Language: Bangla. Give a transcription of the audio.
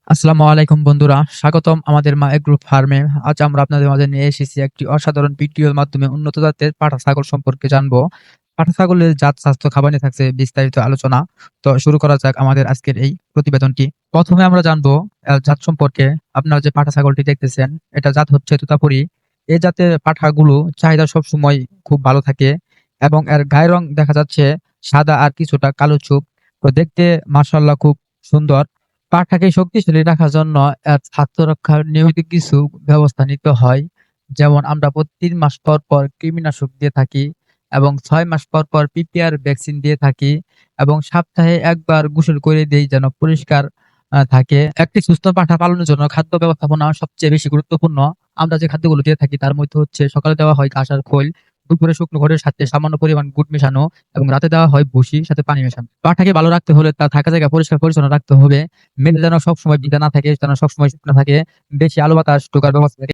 আসসালামু আলাইকুম বন্ধুরা। স্বাগতম আমাদের মা এগ্রো ফার্মে। আজ আমরা আপনাদের মাঝে নিয়ে এসেছি একটি অসাধারণ ভিডিওর মাধ্যমে উন্নত জাতের পাঠা ছাগল সম্পর্কে জানবো। পাঠা ছাগলের জাত, স্বাস্থ্য, খাবার নিয়ে থাকছে বিস্তারিত আলোচনা। তো শুরু করা যাক আমাদের আজকের এই প্রতিবেদনটি। ১ম এ আমরা জানবো জাত সম্পর্কে। আপনারা যে পাঠা ছাগলটি দেখতেছেন, এটা জাত হচ্ছে তোতাপুরি। এই জাতের পাঠাগুলো চাহিদা সবসময় খুব ভালো থাকে এবং এর গায়ের রং দেখা যাচ্ছে সাদা আর কিছুটা কালো চোখ। তো দেখতে মাশাআল্লাহ খুব সুন্দর। পাঠাকে শক্তিশালী রাখার জন্য স্বাস্থ্য রক্ষার নিয়মিত কিছু ব্যবস্থা নিতে হয়। যেমন আমরা প্রতি ৩ মাস পর, পর কৃমিনাশক দিয়ে থাকি এবং ৬ মাস পর, পর পিপিআর ভ্যাকসিন দিয়ে থাকি এবং সপ্তাহে ১ বার গোসল করে দেই যেন পরিষ্কার থাকে। একটি সুস্থ পাঠা পালনের জন্য খাদ্য ব্যবস্থাপনা সবচেয়ে বেশি গুরুত্বপূর্ণ। আমরা যে খাদ্যগুলো দিয়ে থাকি তার মধ্যে হচ্ছে সকালে দেওয়া হয় ঘাস আর খৈল, দুপুরে শুকনো ঘরের সাথে সামান্য পরিমাণ গুড় মেশানো এবং রাতে দেওয়া হয় ভুসি সাথে পানি মেশানো। পাঠাকে ভালো রাখতে হলে তার থাকা জায়গা পরিষ্কার পরিচ্ছন্ন রাখতে হবে। মেঝে যেন সবসময় ভিজা না থাকে, যেন সবসময় শুকনো থাকে। বেশি আলো বাতাস ঢোকার ব্যবস্থা থাকে।